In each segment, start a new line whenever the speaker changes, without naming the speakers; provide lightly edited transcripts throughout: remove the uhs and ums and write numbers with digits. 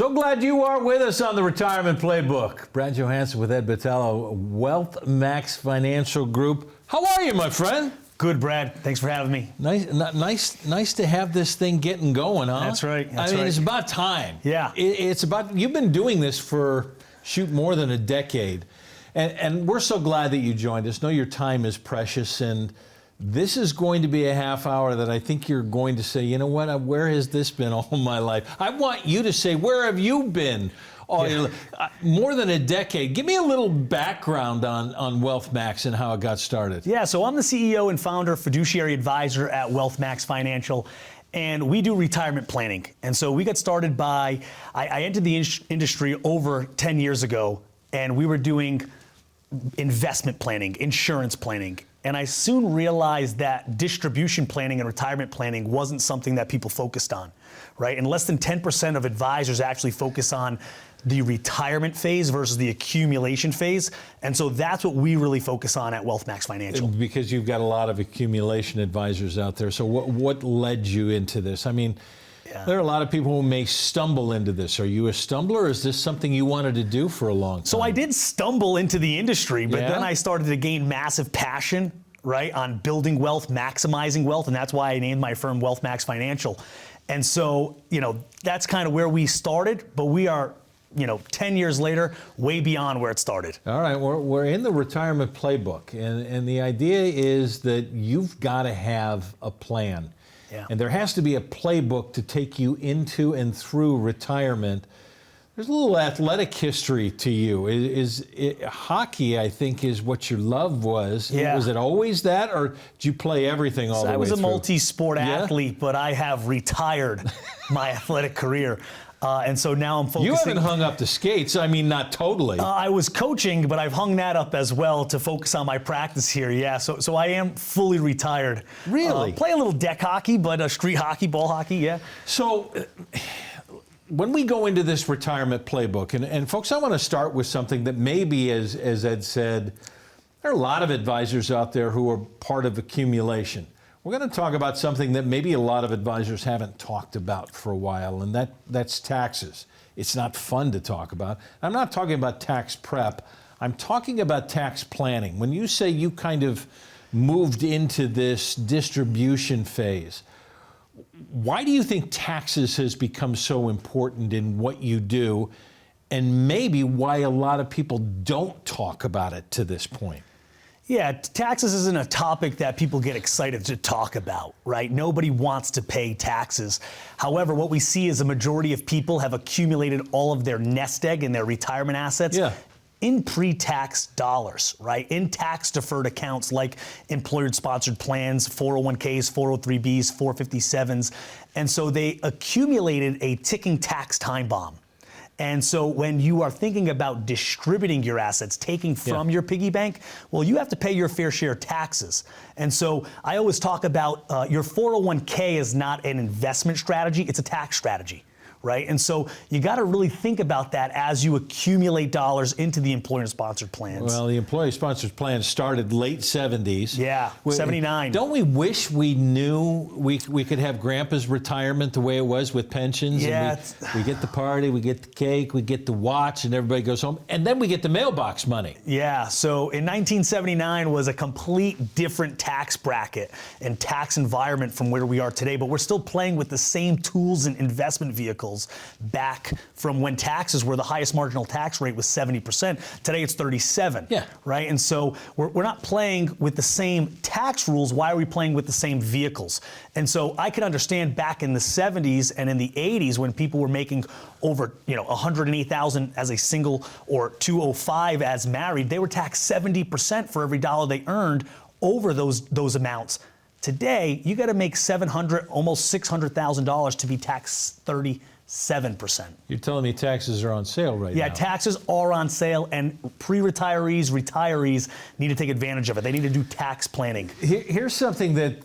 So glad you are with us on the Retirement Playbook. Brad Johansson with Ed Botelho, WealthMax Financial Group. How are you, my friend?
Good, Brad. Thanks for having me.
Nice to have this thing getting going, huh?
That's right.
It's about time.
Yeah.
It's about, you've been doing this for, more than a decade. And we're so glad that you joined us. Know your time is precious, and this is going to be a half hour that I think you're going to say, you know what, where has this been all my life? I want you to say, where have you been all your life? More than a decade. Give me a little background on WealthMax and how it got started.
Yeah, so I'm the CEO and founder, fiduciary advisor at WealthMax Financial, and we do retirement planning. And so we got started by, I entered the industry over 10 years ago, and we were doing investment planning, insurance planning. And I soon realized that distribution planning and retirement planning wasn't something that people focused on, right? And less than 10% of advisors actually focus on the retirement phase versus the accumulation phase. And so that's what we really focus on at WealthMax Financial.
Because you've got a lot of accumulation advisors out there. So what led you into this? I mean, there are a lot of people who may stumble into this. Are you a stumbler, or is this something you wanted to do for a long time?
So I did stumble into the industry, but then I started to gain massive passion, right, on building wealth, maximizing wealth, and that's why I named my firm WealthMax Financial. And so, that's kind of where we started, but we are, 10 years later, way beyond where it started.
All right, we're in the retirement playbook, and the idea is that you've got to have a plan.
Yeah.
And there has to be a playbook to take you into and through retirement. There's a little athletic history to you. Hockey, I think, is what your love was.
Yeah.
Was it always that, or did you play everything all the way through?
I was a multi-sport athlete, but I have retired my athletic career. And so now I'm focusing.
You haven't hung up the skates. I mean, not totally.
I was coaching, but I've hung that up as well to focus on my practice here. Yeah, so I am fully retired.
Really?
Play a little deck hockey, but street hockey, ball hockey, yeah.
So when we go into this retirement playbook, and folks, I want to start with something that maybe, as Ed said, there are a lot of advisors out there who are part of accumulation. We're going to talk about something that maybe a lot of advisors haven't talked about for a while, and that's taxes. It's not fun to talk about. I'm not talking about tax prep. I'm talking about tax planning. When you say you kind of moved into this distribution phase, why do you think taxes has become so important in what you do, and maybe why a lot of people don't talk about it to this point?
Yeah, taxes isn't a topic that people get excited to talk about, right? Nobody wants to pay taxes. However, what we see is a majority of people have accumulated all of their nest egg and their retirement assets in pre-tax dollars, right? In tax-deferred accounts like employer-sponsored plans, 401ks, 403bs, 457s. And so they accumulated a ticking tax time bomb. And so when you are thinking about distributing your assets, taking from your piggy bank, well, you have to pay your fair share of taxes. And so I always talk about your 401k is not an investment strategy, it's a tax strategy, right? And so you got to really think about that as you accumulate dollars into the employer-sponsored plans.
Well, the employer-sponsored plans started late 70s.
Yeah, 79.
Don't we wish we knew we could have Grandpa's retirement the way it was with pensions?
Yeah.
And we get the party, we get the cake, we get the watch, and everybody goes home. And then we get the mailbox money.
Yeah, so in 1979 was a complete different tax bracket and tax environment from where we are today, but we're still playing with the same tools and investment vehicles back from when taxes were the highest marginal tax rate was 70%. Today it's 37%.
Yeah.
Right? And so we're not playing with the same tax rules. Why are we playing with the same vehicles? And so I can understand back in the 70s and in the 80s when people were making over, $108,000 as a single or $205 as married, they were taxed 70% for every dollar they earned over those amounts. Today, you got to make $700,000, almost $600,000 to be taxed 37%.
You're telling me taxes are on sale right now?
Yeah, taxes are on sale, and pre-retirees, retirees need to take advantage of it. They need to do tax planning.
Here's something that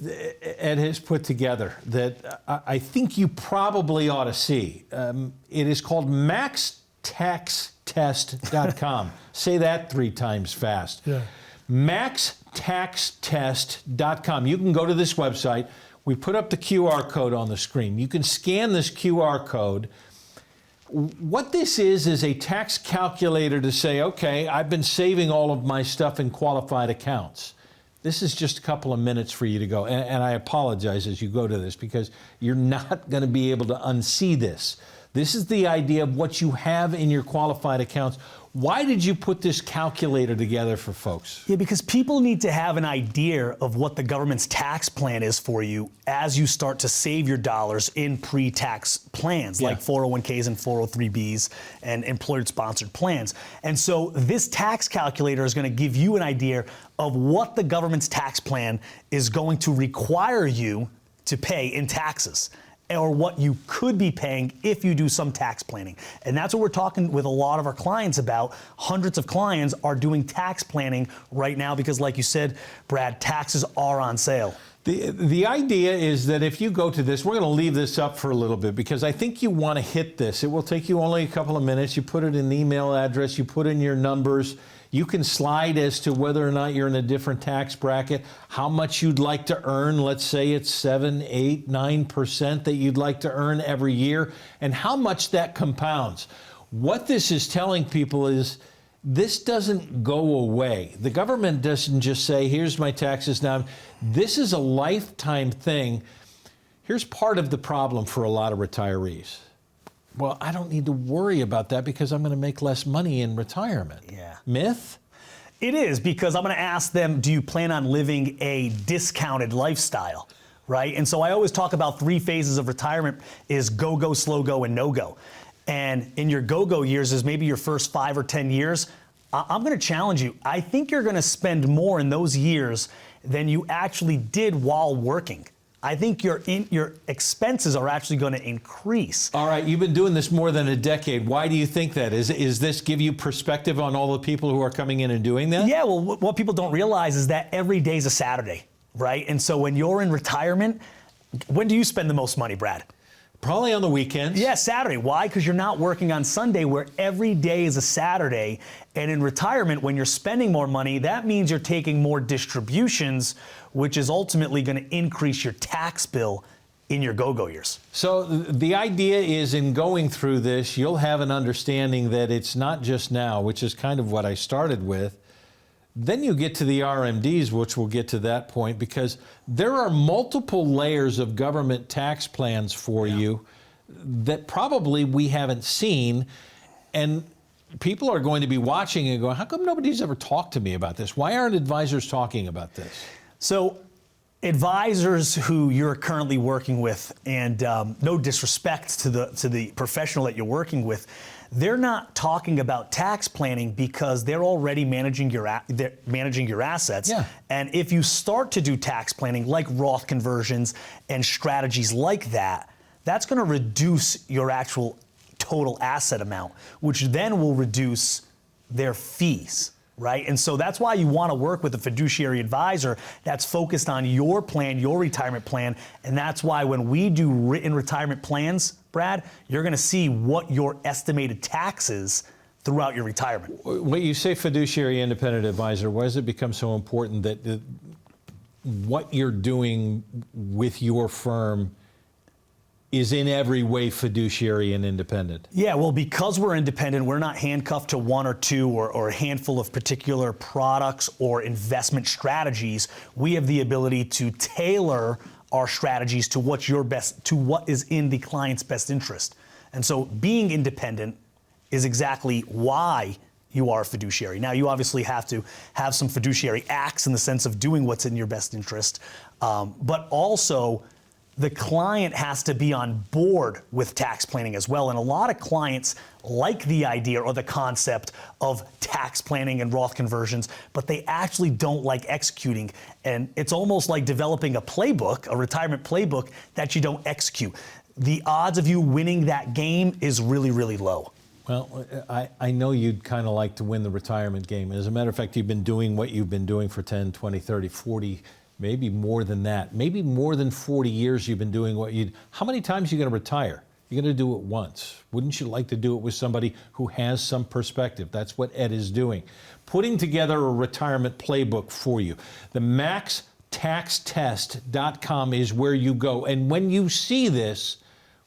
Ed has put together that I think you probably ought to see. It is called maxtaxtest.com. Say that 3 times fast.
Yeah.
maxtaxtest.com. You can go to this website. We put up the QR code on the screen. You can scan this QR code. What this is a tax calculator to say, okay, I've been saving all of my stuff in qualified accounts. This is just a couple of minutes for you to go. And I apologize as you go to this because you're not going to be able to unsee this. This is the idea of what you have in your qualified accounts. Why did you put this calculator together for folks?
Yeah, because people need to have an idea of what the government's tax plan is for you as you start to save your dollars in pre-tax plans like 401ks and 403bs and employer-sponsored plans. And so this tax calculator is going to give you an idea of what the government's tax plan is going to require you to pay in taxes, or what you could be paying if you do some tax planning. And that's what we're talking with a lot of our clients about. Hundreds of clients are doing tax planning right now because, like you said, Brad, taxes are on sale.
The idea is that if you go to this, we're going to leave this up for a little bit because I think you want to hit this. It will take you only a couple of minutes. You put it in an email address, you put in your numbers. You can slide as to whether or not you're in a different tax bracket, how much you'd like to earn. Let's say it's 7, 8, 9% that you'd like to earn every year, and how much that compounds. What this is telling people is this doesn't go away. The government doesn't just say, here's my taxes now. This is a lifetime thing. Here's part of the problem for a lot of retirees. Well, I don't need to worry about that because I'm going to make less money in retirement.
Yeah.
Myth?
It is, because I'm going to ask them, do you plan on living a discounted lifestyle, right? And so I always talk about 3 phases of retirement is go, go, slow go, and no go. And in your go-go years is maybe your first 5 or 10 years. I'm going to challenge you. I think you're going to spend more in those years than you actually did while working. I think your expenses are actually going to increase.
All right, you've been doing this more than a decade. Why do you think that? Is this give you perspective on all the people who are coming in and doing that?
Yeah, well, what people don't realize is that every day is a Saturday, right? And so when you're in retirement, when do you spend the most money, Brad?
Probably on the weekends.
Yeah, Saturday. Why? Because you're not working on Sunday, where every day is a Saturday. And in retirement, when you're spending more money, that means you're taking more distributions, which is ultimately going to increase your tax bill in your go-go years.
So the idea is, in going through this, you'll have an understanding that it's not just now, which is kind of what I started with. Then you get to the RMDs, which we'll get to that point, because there are multiple layers of government tax plans for you that probably we haven't seen. And people are going to be watching and going, how come nobody's ever talked to me about this? Why aren't advisors talking about this?
So advisors who you're currently working with, and no disrespect to the professional that you're working with, they're not talking about tax planning because they're already managing your assets.
Yeah.
And if you start to do tax planning like Roth conversions and strategies like that, that's going to reduce your actual total asset amount, which then will reduce their fees. Right? And so that's why you want to work with a fiduciary advisor that's focused on your plan, your retirement plan. And that's why when we do written retirement plans, Brad, you're going to see what your estimated taxes throughout your retirement.
When you say fiduciary independent advisor, why does it become so important that what you're doing with your firm is in every way fiduciary and independent?
Yeah, well, because we're independent, we're not handcuffed to 1 or 2 or a handful of particular products or investment strategies. We have the ability to tailor our strategies to what's your best, to what is in the client's best interest. And so being independent is exactly why you are a fiduciary. Now, you obviously have to have some fiduciary acts in the sense of doing what's in your best interest, but also the client has to be on board with tax planning as well. And a lot of clients like the idea or the concept of tax planning and Roth conversions, but they actually don't like executing. And it's almost like developing a playbook, a retirement playbook that you don't execute. The odds of you winning that game is really, really low.
Well, I know you'd kind of like to win the retirement game. As a matter of fact, you've been doing what you've been doing for 10, 20, 30, 40, maybe more than that. Maybe more than 40 years you've been doing what you... How many times are you going to retire? You're going to do it once. Wouldn't you like to do it with somebody who has some perspective? That's what Ed is doing. Putting together a retirement playbook for you. The maxtaxtest.com is where you go. And when you see this,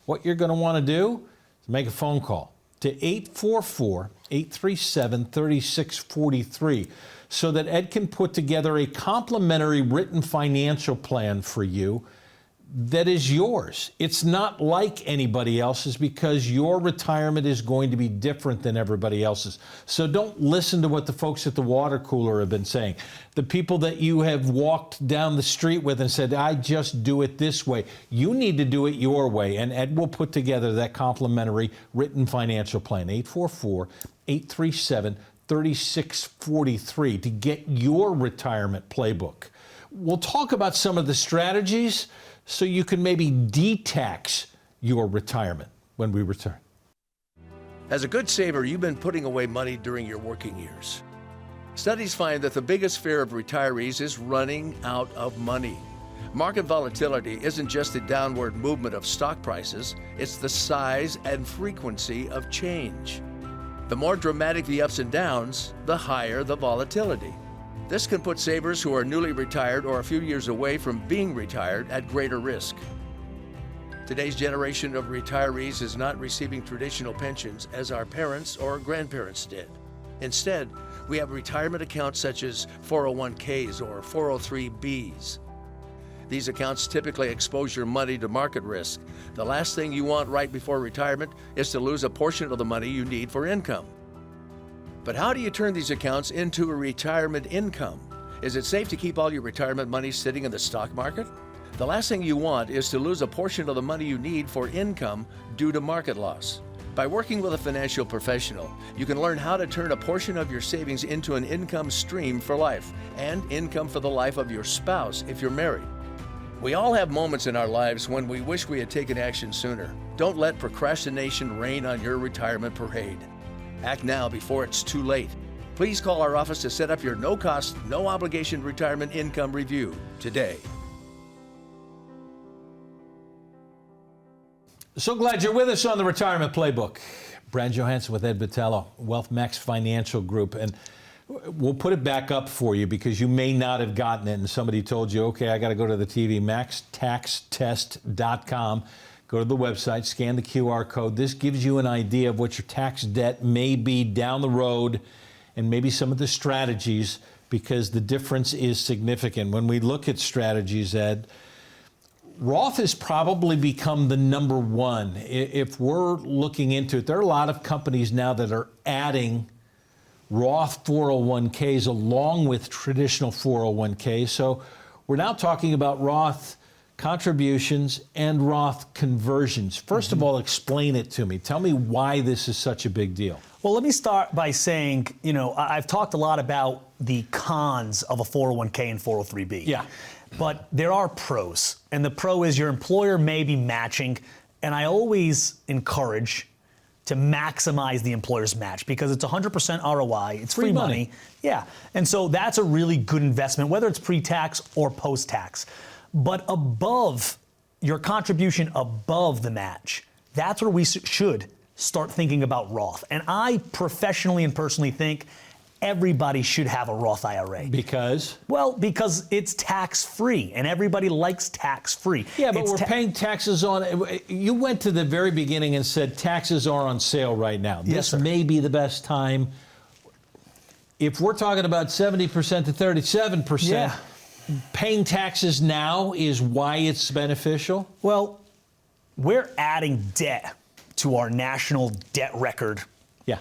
what you're going to want to do So make a phone call to 844-837-3643 so that Ed can put together a complimentary written financial plan for you that is yours. It's not like anybody else's because your retirement is going to be different than everybody else's. So don't listen to what the folks at the water cooler have been saying. The people that you have walked down the street with and said, I just do it this way. You need to do it your way. And Ed will put together that complimentary written financial plan, 844-837-3643 to get your retirement playbook. We'll talk about some of the strategies so you can maybe de-tax your retirement when we return.
As a good saver, you've been putting away money during your working years. Studies find that the biggest fear of retirees is running out of money. Market volatility isn't just the downward movement of stock prices, it's the size and frequency of change. The more dramatic the ups and downs, the higher the volatility. This can put savers who are newly retired or a few years away from being retired at greater risk. Today's generation of retirees is not receiving traditional pensions as our parents or grandparents did. Instead, we have retirement accounts such as 401ks or 403bs. These accounts typically expose your money to market risk. The last thing you want right before retirement is to lose a portion of the money you need for income. But how do you turn these accounts into a retirement income? Is it safe to keep all your retirement money sitting in the stock market? The last thing you want is to lose a portion of the money you need for income due to market loss. By working with a financial professional, you can learn how to turn a portion of your savings into an income stream for life and income for the life of your spouse if you're married. We all have moments in our lives when we wish we had taken action sooner. Don't let procrastination reign on your retirement parade. Act now before it's too late. Please call our office to set up your no-cost, no-obligation retirement income review today.
So glad you're with us on the Retirement Playbook. Brad Johansson with Ed Botelho, WealthMax Financial Group. And we'll put it back up for you because you may not have gotten it and somebody told you, okay, I got to go to the TV, maxtaxtest.com. Go to the website, scan the QR code. This gives you an idea of what your tax debt may be down the road and maybe some of the strategies because the difference is significant. When we look at strategies, Ed, Roth has probably become the number one. If we're looking into it, there are a lot of companies now that are adding Roth 401ks along with traditional 401ks. So we're now talking about Roth contributions and Roth conversions. First of all, explain it to me. Tell me why this is such a big deal.
Well, let me start by saying, I've talked a lot about the cons of a 401k and 403b.
Yeah.
But there are pros. And the pro is your employer may be matching. And I always encourage to maximize the employer's match because it's 100% ROI. It's free money. Yeah. And so that's a really good investment, whether it's pre-tax or post-tax. But above your contribution above the match, that's where we should start thinking about Roth. And I professionally and personally think everybody should have a Roth IRA.
Because?
Well, because it's tax-free, and everybody likes tax-free.
Yeah, but we're paying taxes on it. You went to the very beginning and said taxes are on sale right now.
Yes, sir.
This may be the best time. If we're talking about 70% to 37%,
yeah.
Paying taxes now is why it's beneficial?
Well, we're adding debt to our national debt record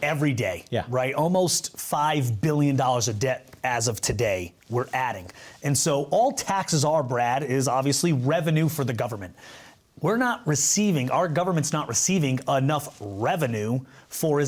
every day, right? Almost $5 billion of debt as of today we're adding. And so all taxes are, Brad, is obviously revenue for the government. We're not receiving, our government's not receiving enough revenue for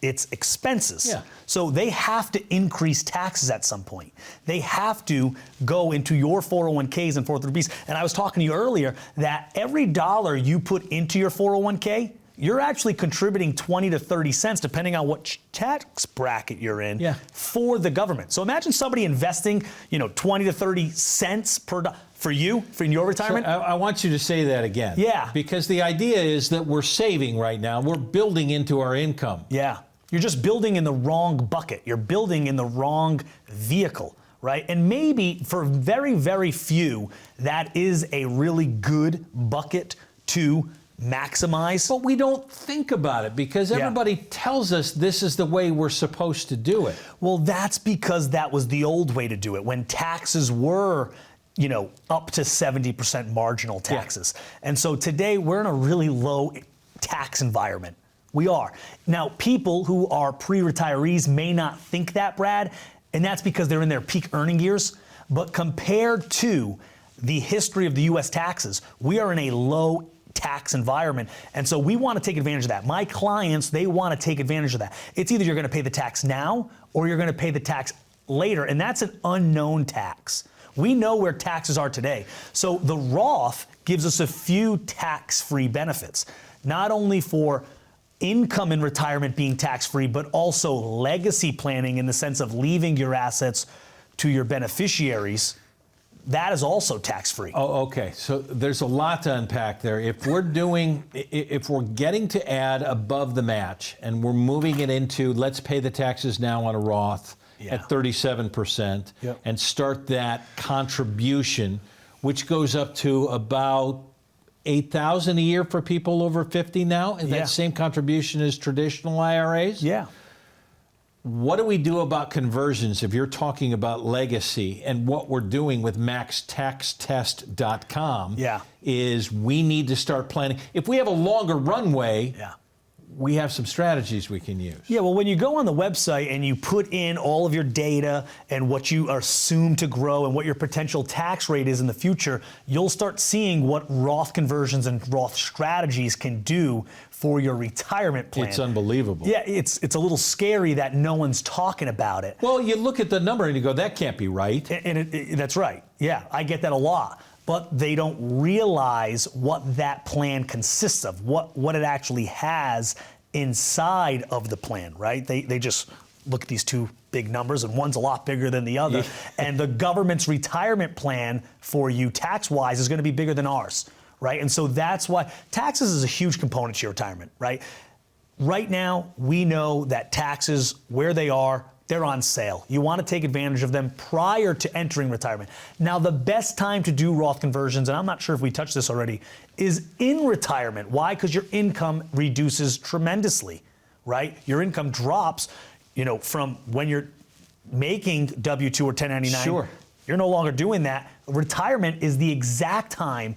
its expenses. Yeah. So they have to increase taxes at some point. They have to go into your 401ks and 403bs. And I was talking to you earlier that every dollar you put into your 401k, you're actually contributing 20 to 30 cents, depending on what tax bracket you're in, for the government. So imagine somebody investing, 20 to 30 cents per dollar. For you, for your retirement?
So I want you to say that again.
Yeah.
Because the idea is that we're saving right now. We're building into our income.
Yeah. You're just building in the wrong bucket. You're building in the wrong vehicle, right? And maybe for very, very few, that is a really good bucket to maximize.
But we don't think about it because everybody tells us this is the way we're supposed to do it.
Well, that's because that was the old way to do it when taxes were, up to 70% marginal taxes. And so today we're in a really low tax environment. We are. Now, people who are pre-retirees may not think that, Brad, and that's because they're in their peak earning years. But compared to the history of the U.S. taxes, we are in a low tax environment. And so we want to take advantage of that. My clients, they want to take advantage of that. It's either you're going to pay the tax now or you're going to pay the tax later. And that's an unknown tax. We know where taxes are today. So the Roth gives us a few tax-free benefits, not only for income in retirement being tax-free, but also legacy planning in the sense of leaving your assets to your beneficiaries. That is also tax-free.
Oh, okay. So there's a lot to unpack there. If we're getting to add above the match and we're moving it into, let's pay the taxes now on a Roth at 37% and start that contribution, which goes up to about $8,000 a year for people over 50 now, and that same contribution as traditional IRAs?
Yeah.
What do we do about conversions if you're talking about legacy? And what we're doing with maxtaxtest.com is we need to start planning. If we have a longer runway, we have some strategies we can use.
Yeah, well, when you go on the website and you put in all of your data and what you assume to grow and what your potential tax rate is in the future, you'll start seeing what Roth conversions and Roth strategies can do for your retirement plan.
It's unbelievable.
Yeah, it's a little scary that no one's talking about it.
Well, you look at the number and you go, that can't be right.
And that's right. Yeah, I get that a lot. But they don't realize what that plan consists of, what it actually has inside of the plan, right? They just look at these two big numbers, and one's a lot bigger than the other. And the government's retirement plan for you tax-wise is going to be bigger than ours, right? And so that's why taxes is a huge component to your retirement, right? Right now, we know that taxes, where they are, they're on sale. You want to take advantage of them prior to entering retirement. Now, the best time to do Roth conversions, and I'm not sure if we touched this already, is in retirement. Why? Because your income reduces tremendously, right? Your income drops, from when you're making W-2 or 1099.
Sure.
You're no longer doing that. Retirement is the exact time,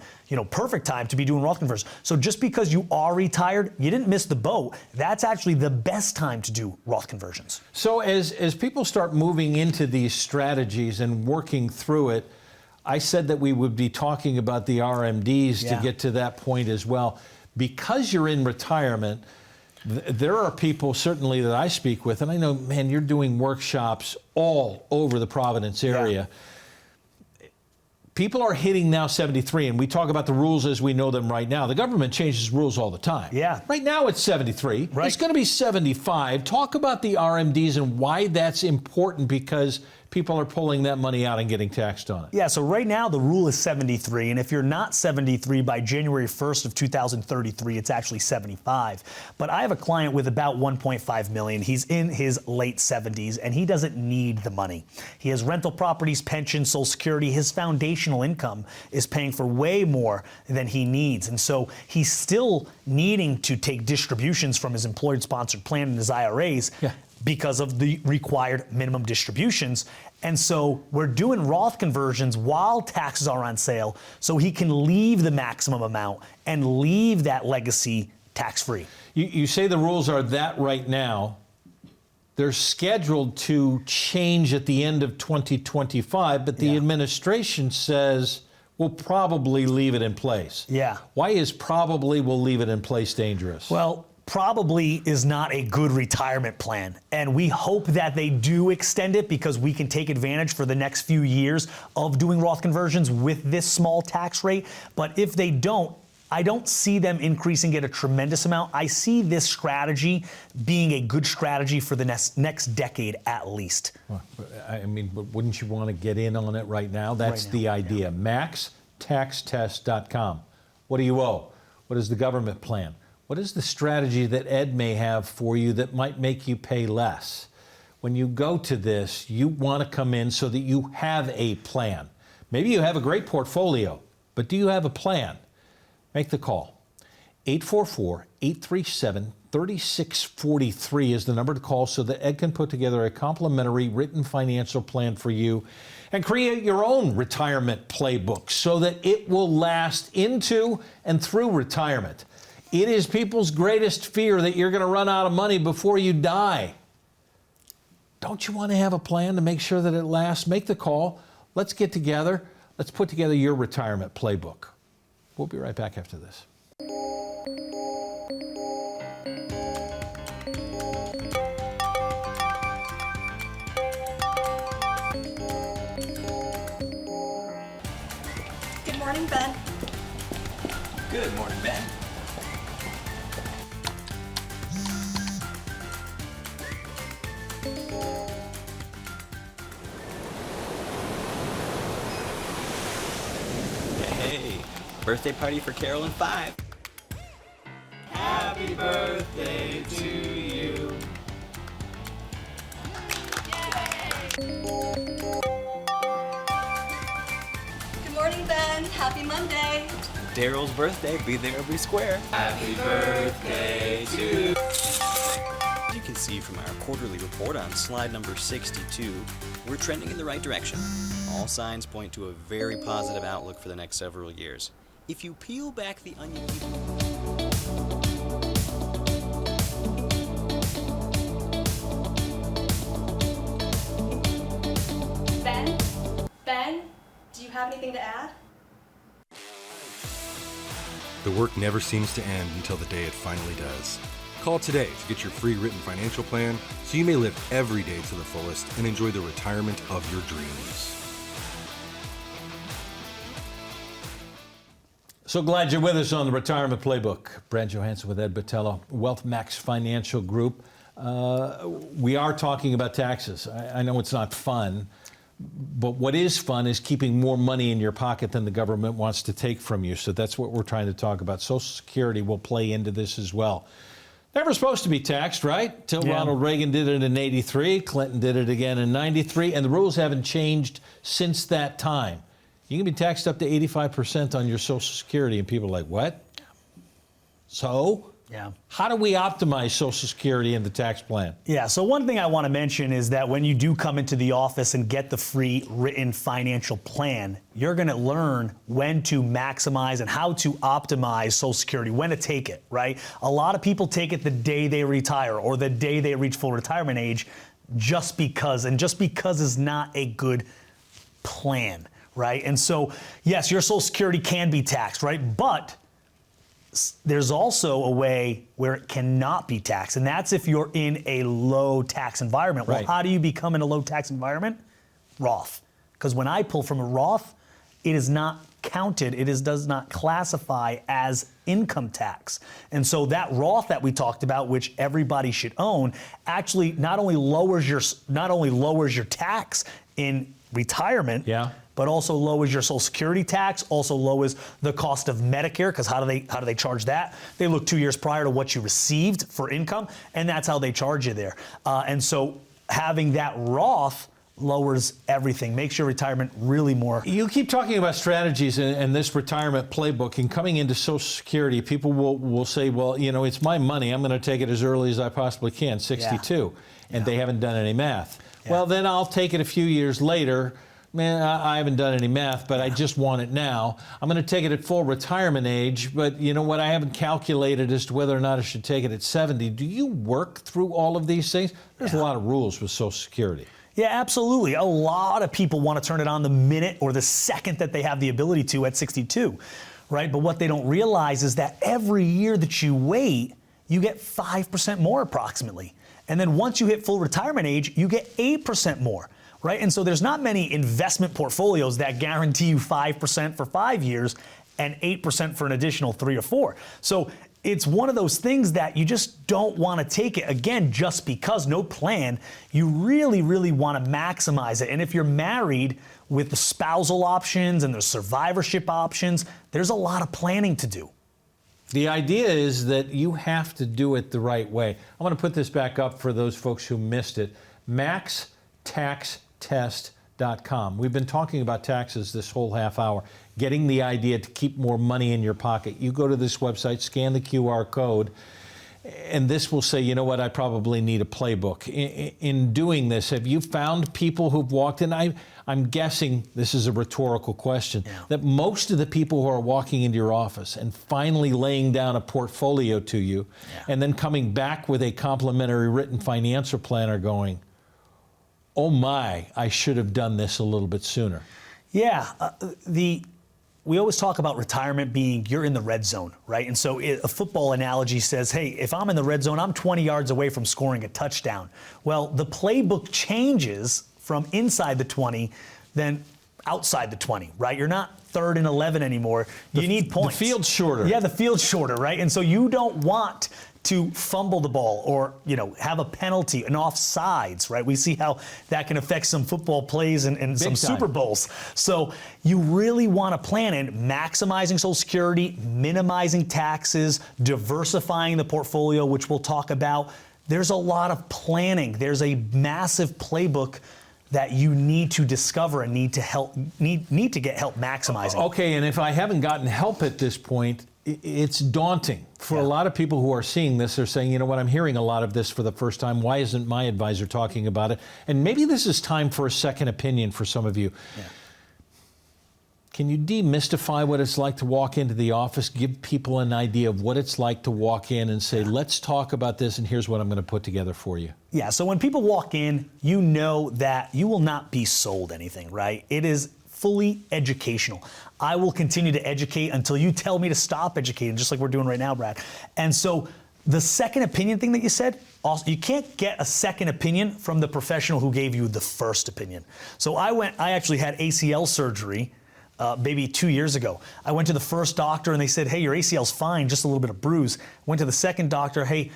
perfect time to be doing Roth conversions. So just because you are retired, you didn't miss the boat. That's actually the best time to do Roth conversions.
So as people start moving into these strategies and working through it, I said that we would be talking about the RMDs to get to that point as well. Because you're in retirement, there are people certainly that I speak with, and I know, man, you're doing workshops all over the Providence area. People are hitting now 73, and we talk about the rules as we know them right now. The government changes rules all the time.
Yeah.
Right now it's 73.
Right.
It's going to be 75. Talk about the RMDs and why that's important, because people are pulling that money out and getting taxed on it.
Yeah, so right now the rule is 73, and if you're not 73 by January 1st of 2033, it's actually 75. But I have a client with about 1.5 million. He's in his late 70s, and he doesn't need the money. He has rental properties, pension, Social Security. His foundational income is paying for way more than he needs, and so he's still needing to take distributions from his employer-sponsored plan and his IRAs because of the required minimum distributions. And so we're doing Roth conversions while taxes are on sale so he can leave the maximum amount and leave that legacy tax-free.
You say the rules are that right now. They're scheduled to change at the end of 2025, but the administration says we'll probably leave it in place.
Yeah.
Why is probably we'll leave it in place dangerous?
Well, probably is not a good retirement plan. And we hope that they do extend it because we can take advantage for the next few years of doing Roth conversions with this small tax rate. But if they don't, I don't see them increasing it a tremendous amount. I see this strategy being a good strategy for the next decade at least.
Well, I mean, wouldn't you want to get in on it right now? That's the idea. MaxTaxTest.com. What do you owe? What is the government plan? What is the strategy that Ed may have for you that might make you pay less? When you go to this, you want to come in so that you have a plan. Maybe you have a great portfolio, but do you have a plan? Make the call. 844-837-3643 is the number to call so that Ed can put together a complimentary written financial plan for you and create your own retirement playbook so that it will last into and through retirement. It is people's greatest fear that you're going to run out of money before you die. Don't you want to have a plan to make sure that it lasts? Make the call. Let's get together. Let's put together your retirement playbook. We'll be right back after this.
Good morning, Ben.
Good morning, Ben. Hey, birthday party for Carol and 5. Happy birthday to you.
Good morning, Ben. Happy Monday.
Daryl's birthday, be there or be square. Happy birthday to you. As you can see from our quarterly report on slide number 62, we're trending in the right direction. All signs point to a very positive outlook for the next several years. If you peel back the onion...
Ben, do you have anything to add?
The work never seems to end until the day it finally does. Call today to get your free written financial plan so you may live every day to the fullest and enjoy the retirement of your dreams.
So glad you're with us on the Retirement Playbook. Brad Johansson with Ed Botelho, WealthMax Financial Group. We are talking about taxes. I know it's not fun, but what is fun is keeping more money in your pocket than the government wants to take from you. So that's what we're trying to talk about. Social Security will play into this as well. Never supposed to be taxed, right? Till Ronald Reagan did it in '83, Clinton did it again in '93, and the rules haven't changed since that time. You can be taxed up to 85% on your Social Security, and people are like, what? So?
Yeah.
How do we optimize Social Security in the tax plan?
Yeah, so one thing I want to mention is that when you do come into the office and get the free written financial plan, you're going to learn when to maximize and how to optimize Social Security, when to take it, right? A lot of people take it the day they retire or the day they reach full retirement age just because, and just because is not a good plan, right? And so, yes, your Social Security can be taxed, right? But there's also a way where it cannot be taxed, and that's if you're in a low tax environment.
Right.
Well, how do you become in a low tax environment? Roth. Because when I pull from a Roth, it is not counted, does not classify as income tax. And so that Roth that we talked about, which everybody should own, actually not only lowers your tax in retirement, but also lowers your Social Security tax, also lowers the cost of Medicare, because how do they charge that? They look 2 years prior to what you received for income, and that's how they charge you there. And so having that Roth lowers everything, makes your retirement really more.
You keep talking about strategies in this retirement playbook, and coming into Social Security, people will say, well, you know, it's my money. I'm going to take it as early as I possibly can, 62, and they haven't done any math. Well, then I'll take it a few years later. Man, I haven't done any math, but I just want it now. I'm going to take it at full retirement age, but you know what? I haven't calculated as to whether or not I should take it at 70. Do you work through all of these things? There's a lot of rules with Social Security.
Yeah, absolutely. A lot of people want to turn it on the minute or the second that they have the ability to at 62, right? But what they don't realize is that every year that you wait, you get 5% more approximately. And then once you hit full retirement age, you get 8% more. Right? And so there's not many investment portfolios that guarantee you 5% for 5 years and 8% for an additional 3 or 4. So it's one of those things that you just don't want to take it, again, just because, no plan. You really, really want to maximize it. And if you're married with the spousal options and the survivorship options, there's a lot of planning to do.
The idea is that you have to do it the right way. I want to put this back up for those folks who missed it. MaxTaxTest.com WealthMaxFinancial.com. We've been talking about taxes this whole half hour, getting the idea to keep more money in your pocket. You go to this website, scan the QR code, and this will say, you know what, I probably need a playbook. In doing this, have you found people who've walked in? I'm guessing, this is a rhetorical question, that most of the people who are walking into your office and finally laying down a portfolio to you and then coming back with a complimentary written financial plan are going, oh my, I should have done this a little bit sooner.
Yeah, we always talk about retirement being you're in the red zone, right? And so a football analogy says, hey, if I'm in the red zone, I'm 20 yards away from scoring a touchdown. Well, the playbook changes from inside the 20 than outside the 20, right? You're not 3rd and 11 anymore. You need points.
The field's shorter.
Yeah, the field's shorter, right? And so you don't want to fumble the ball or, have a penalty, an offsides, right? We see how that can affect some football plays and some Super Bowls. So you really want to plan in maximizing Social Security, minimizing taxes, diversifying the portfolio, which we'll talk about. There's a lot of planning. There's a massive playbook that you need to discover and need to get help maximizing.
Okay, and if I haven't gotten help at this point, it's daunting. For a lot of people who are seeing this, they're saying, you know what, I'm hearing a lot of this for the first time. Why isn't my advisor talking about it? And maybe this is time for a second opinion for some of you. Yeah. Can you demystify what it's like to walk into the office, give people an idea of what it's like to walk in and say, let's talk about this, and here's what I'm going to put together for you?
Yeah, so when people walk in, you know that you will not be sold anything, right? It is fully educational. I will continue to educate until you tell me to stop educating, just like we're doing right now, Brad. And so the second opinion thing that you said, also, you can't get a second opinion from the professional who gave you the first opinion. So I actually had ACL surgery maybe 2 years ago. I went to the first doctor and they said, hey, your ACL's fine, just a little bit of bruise. Went to the second doctor, hey,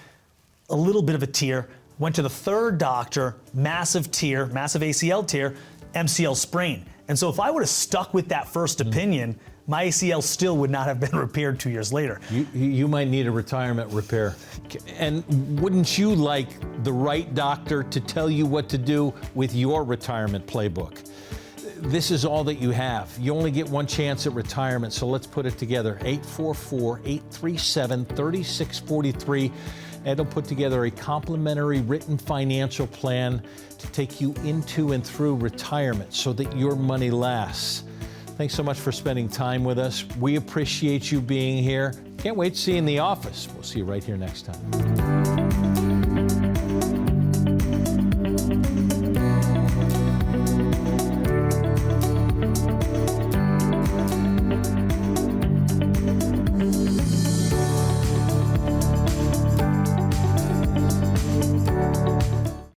a little bit of a tear. Went to the third doctor, massive tear, massive ACL tear, MCL sprain. And so if I would have stuck with that first opinion, my ACL still would not have been repaired 2 years later.
You might need a retirement repair. And wouldn't you like the right doctor to tell you what to do with your retirement playbook? This is all that you have. You only get one chance at retirement, so let's put it together. 844-837-3643. Ed will put together a complimentary written financial plan to take you into and through retirement so that your money lasts. Thanks so much for spending time with us. We appreciate you being here. Can't wait to see you in the office. We'll see you right here next time.